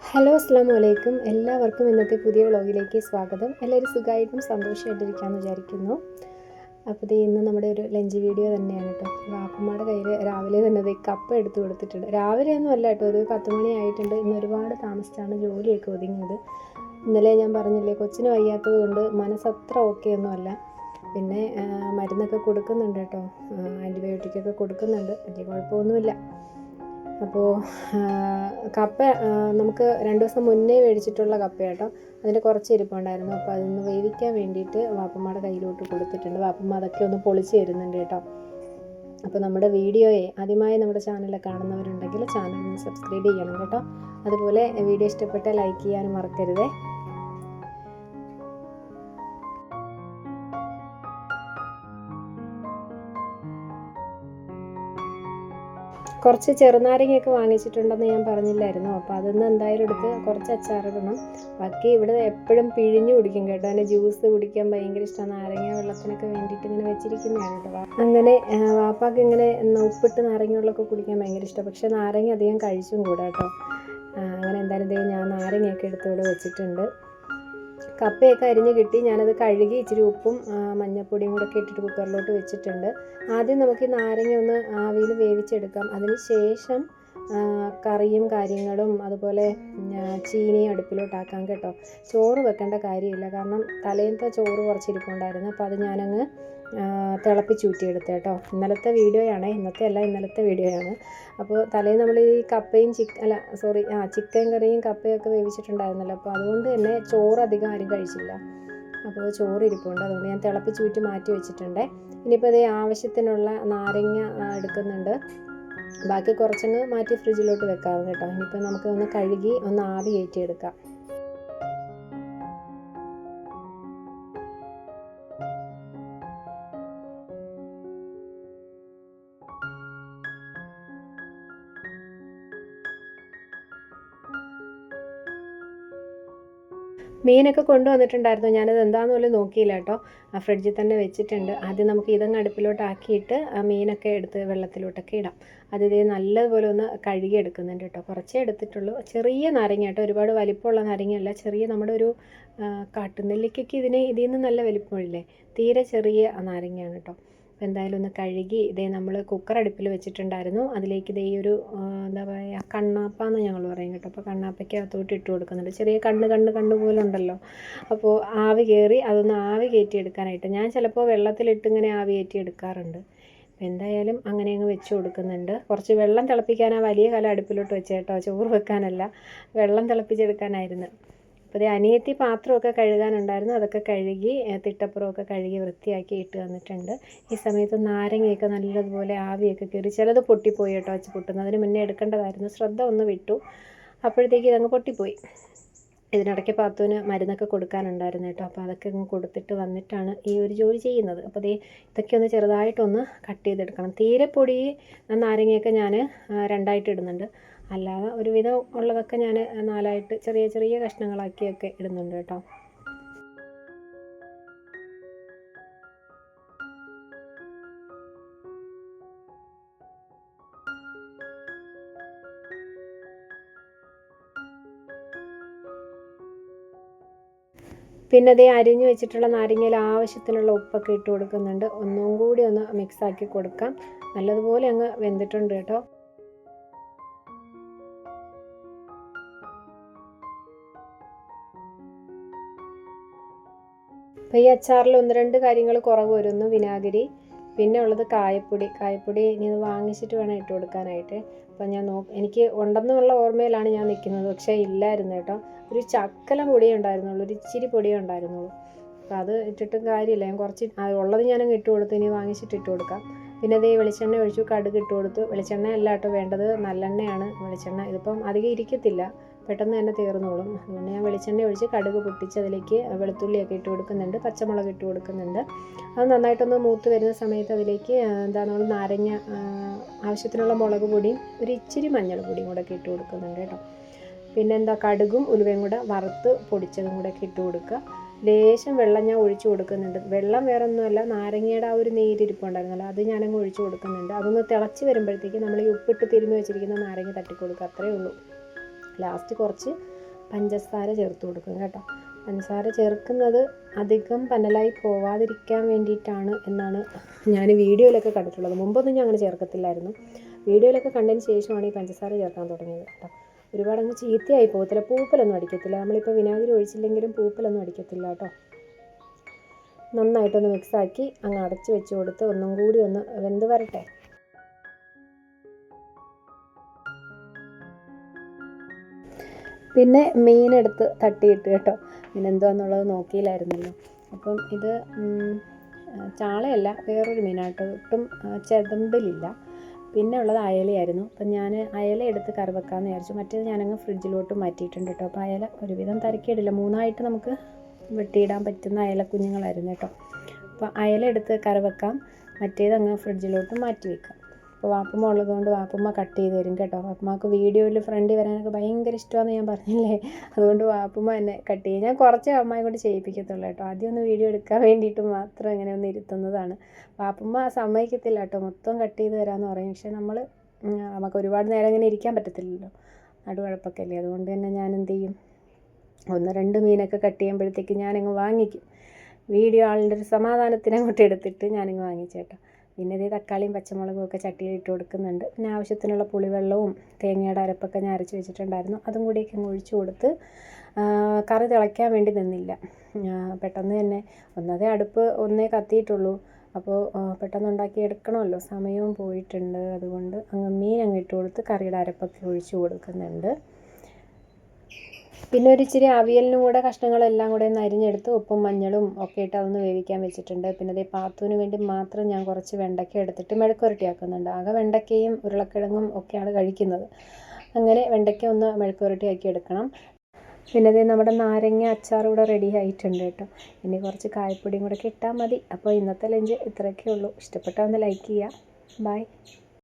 Hello അസ്സാം വലൈക്കും. എല്ലാവർക്കും ഇന്നത്തെ പുതിയ വ്ളോഗിലേക്ക് സ്വാഗതം. എല്ലാവരും സുഖമായിട്ടും സന്തോഷമായിട്ടിരിക്കാമെന്ന് വിചാരിക്കുന്നു. അപ്പോൾ ഇന്ന് നമ്മുടെ ഒരു ലഞ്ച് വീഡിയോ തന്നെയാണ് കേട്ടോ. വാപ്പമ്മയുടെ കയ്യിൽ രാവിലെ തന്നെ കപ്പ എടുത്ത് കൊടുത്തിട്ടുണ്ട്. രാവിലെയൊന്നും അല്ല കേട്ടോ, ഒരു 10 മണി ആയിട്ടുണ്ട്. ഇന്ന് ഒരുപാട് താമസിച്ചാണ് ജോലിയൊക്കെ ഒതുങ്ങിയത്. ഇന്നലെ ഞാൻ പറഞ്ഞില്ലേ, കൊച്ചിന് വയ്യാത്തത് കൊണ്ട് മനസ്സത്ര ഓക്കെ ഒന്നും അല്ല. പിന്നെ മരുന്നൊക്കെ കൊടുക്കുന്നുണ്ട് കേട്ടോ, ആൻറ്റിബയോട്ടിക്കൊക്കെ കൊടുക്കുന്നുണ്ട്, വലിയ കുഴപ്പമൊന്നുമില്ല. അപ്പോൾ കപ്പ നമുക്ക് 2 ദിവസം മുന്നേ മേടിച്ചിട്ടുള്ള കപ്പ കേട്ടോ, അതിൻ്റെ കുറച്ച് ഇരിപ്പുണ്ടായിരുന്നു. അപ്പോൾ അതൊന്ന് വേവിക്കാൻ വേണ്ടിയിട്ട് വാപ്പമ്മയുടെ കയ്യിലോട്ട് കൊടുത്തിട്ടുണ്ട്. വാപ്പമ്മ അതൊക്കെ ഒന്ന് പൊളിച്ച് തരുന്നുണ്ട് കേട്ടോ. അപ്പോൾ നമ്മുടെ വീഡിയോയെ ആദ്യമായി നമ്മുടെ ചാനലിൽ കാണുന്നവരുണ്ടെങ്കിൽ ചാനലിന് സബ്സ്ക്രൈബ് ചെയ്യണം കേട്ടോ. അതുപോലെ വീഡിയോ ഇഷ്ടപ്പെട്ടാൽ ലൈക്ക് ചെയ്യാനും മറക്കരുതേ. കുറച്ച് ചെറുനാരങ്ങയൊക്കെ വാങ്ങിച്ചിട്ടുണ്ടെന്ന് ഞാൻ പറഞ്ഞില്ലായിരുന്നു. അപ്പോൾ അതൊന്ന് എന്തായാലും എടുത്ത് കുറച്ച് അച്ചാറിടണം. ബാക്കി ഇവിടെ എപ്പോഴും പിഴിഞ്ഞ് കുടിക്കും കേട്ടോ. അതിൻ്റെ ജ്യൂസ് കുടിക്കാൻ ഭയങ്കര ഇഷ്ടമാണ്. നാരങ്ങ വെള്ളത്തിനൊക്കെ വേണ്ടിയിട്ട് ഇങ്ങനെ വെച്ചിരിക്കുന്നതാണ് കേട്ടോ. അങ്ങനെ വാപ്പാക്ക് ഇങ്ങനെ ഉപ്പിട്ട് നാരങ്ങ വെള്ളമൊക്കെ കുടിക്കാൻ ഭയങ്കര ഇഷ്ടമാണ്. പക്ഷേ നാരങ്ങ അധികം കഴിച്ചും കൂടാ കേട്ടോ. അങ്ങനെ എന്തായാലും ഞാൻ നാരങ്ങയൊക്കെ എടുത്തിവിടെ വെച്ചിട്ടുണ്ട്. കപ്പയൊക്കെ അരിഞ്ഞ് കിട്ടി. ഞാനത് കഴുകി ഇച്ചിരി ഉപ്പും മഞ്ഞൾപ്പൊടിയും കൂടെ ഒക്കെ ഇട്ടിട്ട് കുക്കറിലോട്ട് വെച്ചിട്ടുണ്ട്. ആദ്യം നമുക്ക് ഈ നാരങ്ങ ഒന്ന് ആവിയിൽ വേവിച്ചെടുക്കാം. അതിന് ശേഷം കറിയും കാര്യങ്ങളും അതുപോലെ ചീനിയും അടുപ്പിലോട്ടാക്കാം കേട്ടോ. ചോറ് വെക്കേണ്ട കാര്യമില്ല, കാരണം തലേന്നത്തെ ചോറ് കുറച്ചിരിപ്പുണ്ടായിരുന്നു. അപ്പോൾ അത് ഞാനങ്ങ് തിളപ്പിച്ചൂറ്റിയെടുത്ത് കേട്ടോ. ഇന്നലത്തെ വീഡിയോയാണ്, ഇന്നത്തെ അല്ല, ഇന്നലത്തെ വീഡിയോയാണ്. അപ്പോൾ തലേന്ന് നമ്മൾ ഈ കപ്പയും ചിക്കൻ കറിയും കപ്പയൊക്കെ വേവിച്ചിട്ടുണ്ടായിരുന്നല്ലോ. അപ്പോൾ അതുകൊണ്ട് തന്നെ ചോറ് അധികം ആരും കഴിച്ചില്ല. അപ്പോൾ ചോറ് ഇരിപ്പുണ്ട്, അതുകൊണ്ട് ഞാൻ തിളപ്പിച്ചൂറ്റി മാറ്റി വെച്ചിട്ടുണ്ട്. ഇനിയിപ്പോൾ അതേ ആവശ്യത്തിനുള്ള നാരങ്ങ എടുക്കുന്നുണ്ട്. ബാക്കി കുറച്ചങ്ങ് മാറ്റി ഫ്രിഡ്ജിലോട്ട് വെക്കാം കേട്ടോ. ഇനിയിപ്പോൾ നമുക്ക് ഒന്ന് കഴുകി ഒന്ന് ആവി കയറ്റിയെടുക്കാം. മീനൊക്കെ കൊണ്ടുവന്നിട്ടുണ്ടായിരുന്നു. ഞാനത് എന്താണെന്ന് പോലും നോക്കിയില്ല കേട്ടോ. ഫ്രിഡ്ജിൽ തന്നെ വെച്ചിട്ടുണ്ട്. ആദ്യം നമുക്ക് ഇതങ്ങ് അടുപ്പിലോട്ട് ആക്കിയിട്ട് മീനൊക്കെ എടുത്ത് വെള്ളത്തിലോട്ടൊക്കെ ഇടാം. ഇതേ നല്ലതുപോലെ ഒന്ന് കഴുകി എടുക്കുന്നുണ്ട് കേട്ടോ. കുറച്ചേ എടുത്തിട്ടുള്ളൂ. ചെറിയ നാരങ്ങ കേട്ടോ, ഒരുപാട് വലിപ്പമുള്ള നാരങ്ങയല്ല, ചെറിയ നമ്മുടെ ഒരു കാട്ടുനെല്ലിക്കയ്ക്ക് ഇതിൽ നിന്ന് നല്ല വലിപ്പമില്ലേ, തീരെ ചെറിയ നാരങ്ങയാണ് കേട്ടോ. അപ്പോൾ എന്തായാലും ഒന്ന് കഴുകി നമ്മൾ കുക്കർ അടുപ്പിൽ വെച്ചിട്ടുണ്ടായിരുന്നു. അതിലേക്ക് ഈ ഒരു എന്താ പറയുക, കണ്ണാപ്പ എന്ന് ഞങ്ങൾ പറയും കേട്ടോ. അപ്പോൾ കണ്ണാപ്പയ്ക്കകത്തോട്ട് ഇട്ട് കൊടുക്കുന്നുണ്ട്. ചെറിയ കണ്ണ് പോലെ ഉണ്ടല്ലോ. അപ്പോൾ ആവി കയറി അതൊന്ന് ആവി കയറ്റി എടുക്കാനായിട്ട് ഞാൻ ചിലപ്പോൾ വെള്ളത്തിലിട്ട് ഇങ്ങനെ ആവി കയറ്റി എടുക്കാറുണ്ട്. അപ്പോൾ എന്തായാലും അങ്ങനെ അങ്ങ് വെച്ച് കൊടുക്കുന്നുണ്ട്. കുറച്ച് വെള്ളം തിളപ്പിക്കാനാണ് വലിയ കല അടുപ്പിലോട്ട് വെച്ച് കേട്ടോ, ചോറ് വെക്കാനല്ല, വെള്ളം തിളപ്പിച്ചെടുക്കാനായിരുന്നു. അപ്പോൾ അനിയത്തി പാത്രമൊക്കെ കഴുകാനുണ്ടായിരുന്നു, അതൊക്കെ കഴുകി തിട്ടപ്പുറമൊക്കെ കഴുകി വൃത്തിയാക്കി ഇട്ട് തന്നിട്ടുണ്ട്. ഈ സമയത്ത് നാരങ്ങയൊക്കെ നല്ലതുപോലെ ആവിയൊക്കെ കയറി, ചിലത് പൊട്ടിപ്പോയി കേട്ടോ. വെച്ച് പൊട്ടുന്നതിന് മുന്നേ എടുക്കേണ്ടതായിരുന്നു, ശ്രദ്ധ ഒന്ന് വിട്ടു, അപ്പോഴത്തേക്ക് ഇതങ്ങ് പൊട്ടിപ്പോയി. ഇതിനിടയ്ക്ക് പാത്തുവിന് മരുന്നൊക്കെ കൊടുക്കാനുണ്ടായിരുന്നു കേട്ടോ. അപ്പോൾ അതൊക്കെ അങ്ങ് കൊടുത്തിട്ട് വന്നിട്ടാണ് ഈ ഒരു ജോലി ചെയ്യുന്നത്. അപ്പോൾ ഇതൊക്കെ ഒന്ന് ചെറുതായിട്ടൊന്ന് കട്ട് ചെയ്തെടുക്കണം. തീരെ പൊടി നാരങ്ങയൊക്കെ ഞാൻ 2ആയിട്ട് ഇടുന്നുണ്ട്. അല്ലാതെ ഒരുവിധം ഉള്ളതൊക്കെ ഞാൻ 4ആയിട്ട് ചെറിയ ചെറിയ കഷ്ണങ്ങളാക്കിയൊക്കെ ഇടുന്നുണ്ട് കേട്ടോ. പിന്നെ അരിഞ്ഞു വെച്ചിട്ടുള്ള നാരങ്ങയിൽ ആവശ്യത്തിനുള്ള ഉപ്പൊക്കെ ഇട്ട് കൊടുക്കുന്നുണ്ട്. ഒന്നും കൂടി ഒന്ന് മിക്സാക്കി കൊടുക്കാം. നല്ലതുപോലെ അങ്ങ് വെന്തിട്ടുണ്ട് കേട്ടോ. അപ്പോൾ ഈ അച്ചാറിൽ 1-2 കാര്യങ്ങൾ കുറവ് വരും. ഒന്ന് വിനാഗിരി, പിന്നെ ഉള്ളത് കായപ്പൊടി ഇനി ഇത് വാങ്ങിച്ചിട്ട് വേണം ഇട്ട് കൊടുക്കാനായിട്ട്. അപ്പോൾ എനിക്ക് ഉണ്ടെന്നുള്ള ഓർമ്മയിലാണ് ഞാൻ നിൽക്കുന്നത്, പക്ഷേ ഇല്ലായിരുന്നു കേട്ടോ. ഒരു ചക്കല പൊടിയേ ഉണ്ടായിരുന്നുള്ളൂ, ഒരു ഇച്ചിരി പൊടിയേ ഉണ്ടായിരുന്നുള്ളൂ. അപ്പോൾ അത് ഇട്ടിട്ടും കാര്യമില്ല, ഞാൻ കുറച്ച് ഉള്ളത് ഞാനങ്ങ് ഇട്ട് കൊടുത്തു. ഇനി വാങ്ങിച്ചിട്ട് ഇട്ട് കൊടുക്കാം. പിന്നെ വെളിച്ചെണ്ണ ഒഴിച്ചു, കടുക് ഇട്ട് കൊടുത്തു. വെളിച്ചെണ്ണ അല്ല കേട്ടോ വേണ്ടത്, നല്ലെണ്ണയാണ്. വെളിച്ചെണ്ണ ഇതിപ്പം അധികം ഇരിക്കത്തില്ല, പെട്ടെന്ന് തന്നെ തീർന്നോളും. അതുകൊണ്ട് ഞാൻ വെളിച്ചെണ്ണ ഒഴിച്ച് കടുക് പൊട്ടിച്ച് അതിലേക്ക് വെളുത്തുള്ളിയൊക്കെ ഇട്ട് കൊടുക്കുന്നുണ്ട്, പച്ചമുളക് ഇട്ട് കൊടുക്കുന്നുണ്ട്. അത് നന്നായിട്ടൊന്ന് മൂത്ത് വരുന്ന സമയത്ത് അതിലേക്ക് നമ്മൾ നാരങ്ങ, ആവശ്യത്തിനുള്ള മുളക് പൊടിയും ഒരു ഇച്ചിരി മഞ്ഞൾപ്പൊടിയും കൂടെ ഒക്കെ ഇട്ട് കൊടുക്കുന്നുണ്ട് കേട്ടോ. പിന്നെ കടുകും ഉലുവയും കൂടെ വറുത്ത് പൊടിച്ചതും കൂടെ ഒക്കെ ഇട്ട് കൊടുക്കുക. ലേശം വെള്ളം ഞാൻ ഒഴിച്ചു കൊടുക്കുന്നുണ്ട്. വെള്ളം വേറെ ഒന്നുമല്ല, നാരങ്ങയുടെ ആ ഒരു നീരിരിപ്പുണ്ടായിരുന്നല്ലോ, അത് ഞാനങ്ങ് ഒഴിച്ചു കൊടുക്കുന്നുണ്ട്. അതൊന്ന് തിളച്ച് വരുമ്പോഴത്തേക്ക് നമ്മൾ ഈ ഉപ്പിട്ട് തിരുമ്മി വെച്ചിരിക്കുന്ന നാരങ്ങ തട്ടി കൊടുക്കുക, അത്രയേ ഉള്ളൂ. ലാസ്റ്റ് കുറച്ച് പഞ്ചസാര ചേർത്ത് കൊടുക്കും കേട്ടോ. പഞ്ചസാര ചേർക്കുന്നത് അധികം പന്നലായി പോവാതിരിക്കാൻ വേണ്ടിയിട്ടാണ് എന്നാണ് ഞാൻ വീഡിയോയിലൊക്കെ കണ്ടിട്ടുള്ളത്. മുമ്പൊന്നും ഞാൻ അങ്ങനെ ചേർക്കത്തില്ലായിരുന്നു. വീഡിയോയിലൊക്കെ കണ്ടതിന് ശേഷമാണ് ഈ പഞ്ചസാര ചേർക്കാൻ തുടങ്ങിയത് കേട്ടോ. ഒരുപാടങ്ങ് ചീത്തയായി പോകത്തില്ല, പൂപ്പലൊന്നും അടിക്കത്തില്ല. നമ്മളിപ്പോൾ വിനാഗിരി ഒഴിച്ചില്ലെങ്കിലും പൂപ്പലൊന്നും അടിക്കത്തില്ല കേട്ടോ. നന്നായിട്ടൊന്ന് മിക്സാക്കി അങ്ങ് അടച്ച് വെച്ച് കൊടുത്ത് ഒന്നും കൂടി ഒന്ന് വെന്ത് വരട്ടെ. പിന്നെ മീനെടുത്ത് തട്ടിയിട്ട് കേട്ടോ. മീനെന്തുവാന്നുള്ളത് നോക്കിയില്ലായിരുന്നല്ലോ. അപ്പം ഇത് ചാളയല്ല, വേറൊരു മീനാട്ടോ. ഒട്ടും ചെതമ്പലില്ല. പിന്നെ ഉള്ളത് അയലയായിരുന്നു. അപ്പം ഞാൻ അയല എടുത്ത് കറി വെക്കാമെന്ന് വിചാരിച്ചു. മറ്റേത് ഞാനങ്ങ് ഫ്രിഡ്ജിലോട്ട് മാറ്റിയിട്ടുണ്ട് കേട്ടോ. അപ്പോൾ അയല ഒരുവിധം തരക്കേടില്ല, 3ആയിട്ട് നമുക്ക് വെട്ടിയിടാൻ പറ്റുന്ന അയല കുഞ്ഞുങ്ങളായിരുന്നു കേട്ടോ. അപ്പോൾ അയല എടുത്ത് കറി വെക്കാം, മറ്റേതങ്ങ് ഫ്രിഡ്ജിലോട്ട് മാറ്റി വെക്കാം. അപ്പോൾ വാപ്പുമ്മ ഉള്ളതുകൊണ്ട് വാപ്പുമ്മ കട്ട് ചെയ്ത് തരും കേട്ടോ. വാപ്പുമ്മക്ക് വീഡിയോയിൽ ഫ്രണ്ടിൽ വരാനൊക്കെ ഭയങ്കര ഇഷ്ടമാണെന്ന് ഞാൻ പറഞ്ഞില്ലേ, അതുകൊണ്ട് വാപ്പുമ്മ എന്നെ കട്ട് ചെയ്യും. ഞാൻ കുറച്ച് അമ്മയെ കൊണ്ട് ചെയ്യിപ്പിക്കത്തുള്ളൂ കേട്ടോ. ആദ്യം ഒന്ന് വീഡിയോ എടുക്കാൻ വേണ്ടിയിട്ട് മാത്രം ഇങ്ങനെ ഒന്ന് ഇരുത്തുന്നതാണ്. വാപ്പുമ്മ സമ്മതിക്കത്തില്ല കേട്ടോ, മൊത്തം കട്ട് ചെയ്ത് തരാമെന്ന് പറയും. പക്ഷേ നമുക്ക് ഒരുപാട് നേരം ഇങ്ങനെ ഇരിക്കാൻ പറ്റത്തില്ലല്ലോ, നടുവഴപ്പൊക്കെ അല്ലേ. അതുകൊണ്ട് തന്നെ ഞാൻ എന്ത് ചെയ്യും, 1-2 മീനൊക്കെ കട്ട് ചെയ്യുമ്പോഴത്തേക്ക് ഞാനങ്ങ് വാങ്ങിക്കും. വീഡിയോ ആളുടെ ഒരു സമാധാനത്തിന് അങ്ങോട്ട് എടുത്തിട്ട് ഞാനിങ്ങ് വാങ്ങിച്ചേട്ടോ. പിന്നെ ഇതേ തക്കാളിയും പച്ചമുളകും ഒക്കെ ചട്ടിയിൽ ഇട്ട് കൊടുക്കുന്നുണ്ട്. പിന്നെ ആവശ്യത്തിനുള്ള പുളിവെള്ളവും തേങ്ങയുടെ അരപ്പൊക്കെ ഞാൻ അരച്ച് വെച്ചിട്ടുണ്ടായിരുന്നു, അതും കൂടിയൊക്കെ അങ്ങ് ഒഴിച്ചു കൊടുത്ത് കറി തിളയ്ക്കാൻ വേണ്ടി നിന്നില്ല. പെട്ടെന്ന് തന്നെ ഒന്നതേ അടുപ്പ് കത്തിയിട്ടുള്ളൂ. അപ്പോൾ പെട്ടെന്ന് ഉണ്ടാക്കി എടുക്കണമല്ലോ, സമയവും പോയിട്ടുണ്ട്. അതുകൊണ്ട് മീൻ അങ്ങ് ഇട്ട് കൊടുത്ത് കറിയുടെ അരപ്പൊക്കെ ഒഴിച്ചു കൊടുക്കുന്നുണ്ട്. പിന്നെ ഒരു ഇച്ചിരി അവിയലിനും കൂടെ കഷ്ണങ്ങളെല്ലാം കൂടെ ഒന്ന് അരിഞ്ഞെടുത്ത് ഉപ്പും മഞ്ഞളും ഒക്കെ ഇട്ട് അതൊന്ന് വേവിക്കാൻ വെച്ചിട്ടുണ്ട്. പിന്നെ അതേ പാത്തുവിന് വേണ്ടി മാത്രം ഞാൻ കുറച്ച് വെണ്ടയ്ക്ക എടുത്തിട്ട് മെഴുക്കുവരട്ടിയാക്കുന്നുണ്ട്. ആകെ വെണ്ടയ്ക്കയും ഉരുളക്കിഴങ്ങും ഒക്കെയാണ് കഴിക്കുന്നത്. അങ്ങനെ വെണ്ടയ്ക്ക ഒന്ന് മെഴുക്കുവരട്ടിയാക്കി എടുക്കണം. പിന്നെ അതേ നമ്മുടെ നാരങ്ങ അച്ചാർ കൂടെ റെഡി ആയിട്ടുണ്ട് കേട്ടോ. ഇനി കുറച്ച് കായപ്പൊടിയും കൂടെ ഇട്ടാൽ മതി. അപ്പോൾ ഇന്നത്തെ ലഞ്ച് ഇത്രയൊക്കെ ഉള്ളൂ. ഇഷ്ടപ്പെട്ടാൽ ഒന്ന് ലൈക്ക് ചെയ്യുക. ബൈ.